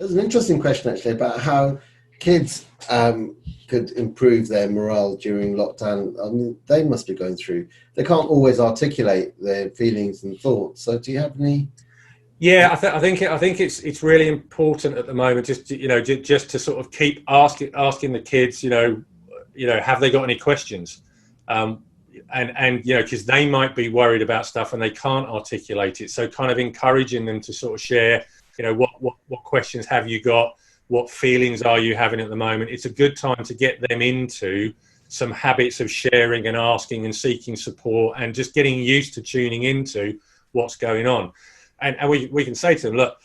There's an interesting question actually about how kids could improve their morale during lockdown. I mean, they must be going through. They can't always articulate their feelings and thoughts. So, do you have any? Yeah, I think it's really important at the moment just to sort of keep asking the kids, have they got any questions, and because they might be worried about stuff and they can't articulate it. So kind of encouraging them to sort of share, what questions have you got, what feelings are you having at the moment. It's a good time to get them into some habits of sharing and asking and seeking support and just getting used to tuning into what's going on. And we can say to them, look,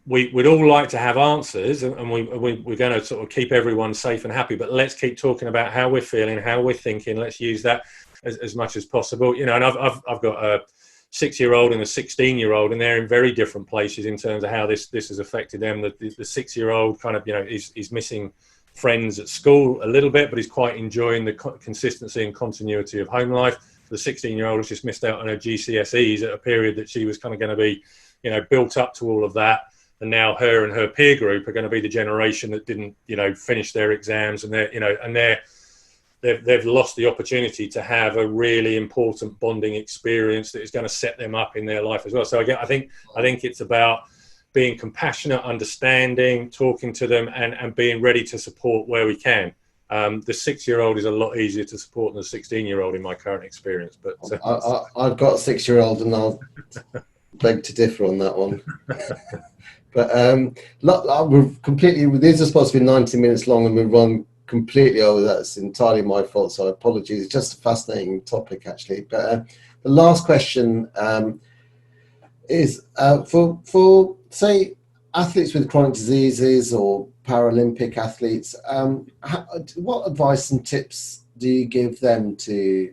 we'd all like to have answers, and we're going to sort of keep everyone safe and happy, but let's keep talking about how we're feeling, how we're thinking. Let's use that as much as possible. And I've got a 6-year-old and a 16-year-old, and they're in very different places in terms of how this has affected them. The 6-year-old kind of, is missing friends at school a little bit, but he's quite enjoying the consistency and continuity of home life. The 16-year-old has just missed out on her GCSEs at a period that she was kind of going to be, built up to all of that. And now her and her peer group are going to be the generation that didn't, finish their exams, and they've lost the opportunity to have a really important bonding experience that is going to set them up in their life as well. So again, I think it's about being compassionate, understanding, talking to them, and being ready to support where we can. The 6-year-old is a lot easier to support than the 16-year-old in my current experience. But I've got a 6-year-old, and I'll beg to differ on that one. But we're completely. These are supposed to be 90 minutes long, and we've run completely over. That's entirely my fault. So apologies. It's just a fascinating topic, actually. But the last question is for say athletes with chronic diseases or Paralympic athletes, what advice and tips do you give them to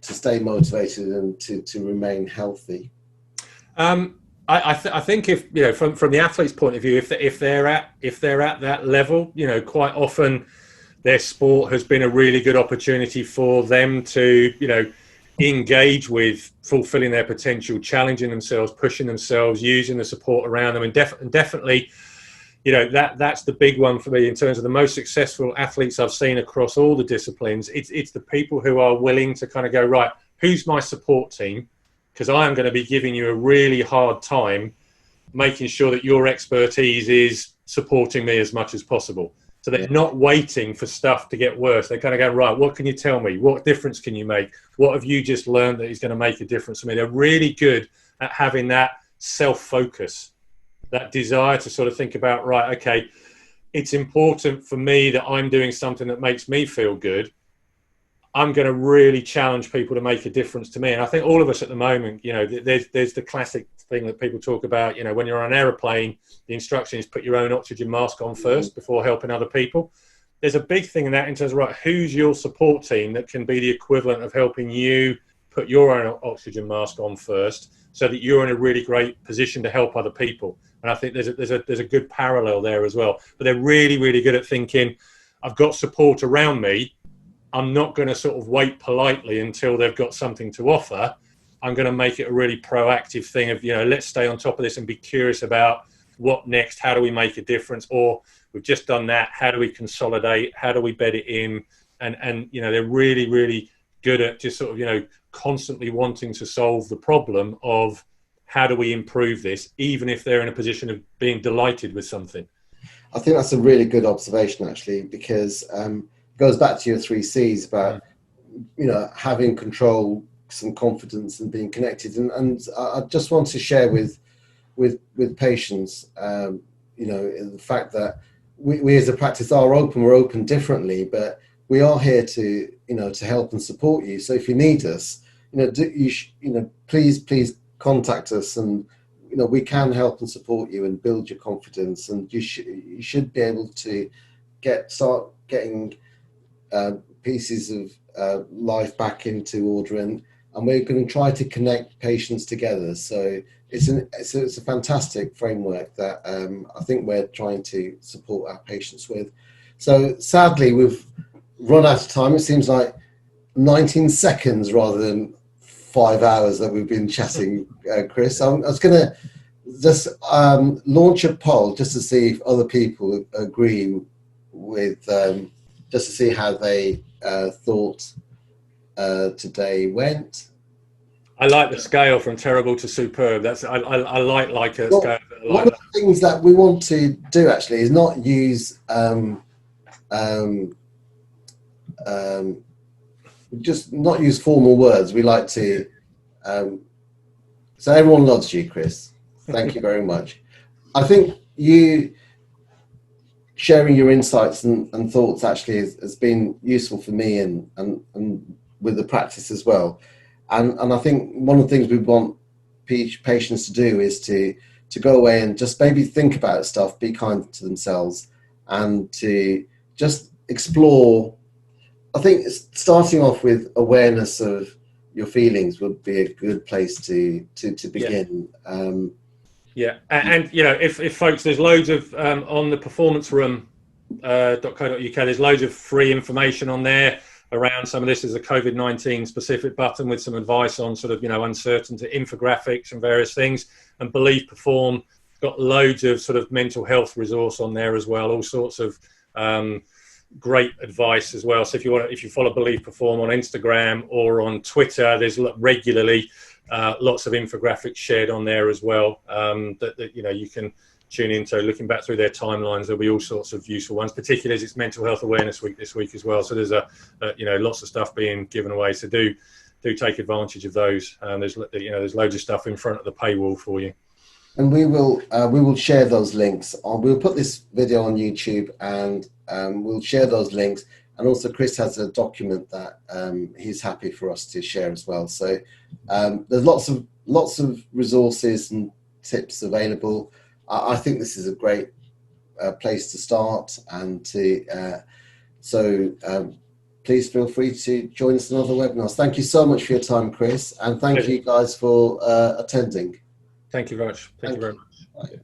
stay motivated and to remain healthy? I think if from the athlete's point of view, if they're at that level, quite often their sport has been a really good opportunity for them to engage with fulfilling their potential, challenging themselves, pushing themselves, using the support around them, and definitely. That's the big one for me in terms of the most successful athletes I've seen across all the disciplines. It's the people who are willing to kind of go, right, who's my support team? Because I am going to be giving you a really hard time making sure that your expertise is supporting me as much as possible. So they're not waiting for stuff to get worse. They kind of go, right, what can you tell me? What difference can you make? What have you just learned that is going to make a difference to me? They're really good at having that self-focus, that desire to sort of think about, right, okay, it's important for me that I'm doing something that makes me feel good. I'm going to really challenge people to make a difference to me. And I think all of us at the moment, there's the classic thing that people talk about, when you're on an aeroplane, the instruction is put your own oxygen mask on first before helping other people. There's a big thing in that in terms of, right, who's your support team that can be the equivalent of helping you put your own oxygen mask on first so that you're in a really great position to help other people. And I think there's a good parallel there as well. But they're really, really good at thinking, I've got support around me. I'm not going to sort of wait politely until they've got something to offer. I'm going to make it a really proactive thing of, let's stay on top of this and be curious about what next, how do we make a difference? Or we've just done that, how do we consolidate? How do we bed it in? And they're really, really good at just sort of, constantly wanting to solve the problem of how do we improve this, even if they're in a position of being delighted with something. I think that's a really good observation, actually, because it goes back to your 3 C's about, having control, some confidence, and being connected. And I just want to share with patients, the fact that we as a practice are open. We're open differently, but we are here to help and support you. So if you need us, please contact us, and we can help and support you and build your confidence. And you should be able to start getting pieces of life back into order, and we're going to try to connect patients together. So it's a fantastic framework that I think we're trying to support our patients with. So sadly, we've run out of time. It seems like 19 seconds rather than 5 hours that we've been chatting, Chris. I was going to just launch a poll just to see if other people agree with, just to see how they thought today went. I like the scale from terrible to superb. That's I like a scale. One of the things that we want to do actually is not use just not use formal words. We like to. So everyone loves you, Chris. Thank you very much. I think you sharing your insights and thoughts actually has been useful for me and with the practice as well. And I think one of the things we want patients to do is to go away and just maybe think about stuff, be kind to themselves, and to just explore. I think starting off with awareness of your feelings would be a good place to begin. Yeah. And you know, if folks, there's loads of on the performanceroom.co.uk, there's loads of free information on there around some of this. Is a COVID-19 specific button with some advice on sort of, you know, uncertainty, infographics and various things. And Believe Perform got loads of sort of mental health resource on there as well, all sorts of great advice as well. So if you follow Believe Perform on Instagram or on Twitter, there's regularly lots of infographics shared on there as well, that you know, you can tune into. Looking back through their timelines, there'll be all sorts of useful ones, particularly as it's Mental Health Awareness Week this week as well. So there's you know, lots of stuff being given away. So do take advantage of those. There's loads of stuff in front of the paywall for you. And we will share those links. We'll put this video on YouTube, and we'll share those links. And also, Chris has a document that he's happy for us to share as well. So there's lots of resources and tips available. I think this is a great place to start, and please feel free to join us in other webinars. Thank you so much for your time, Chris, and thank you guys for attending. Thank you very much. Thank you very much. Bye.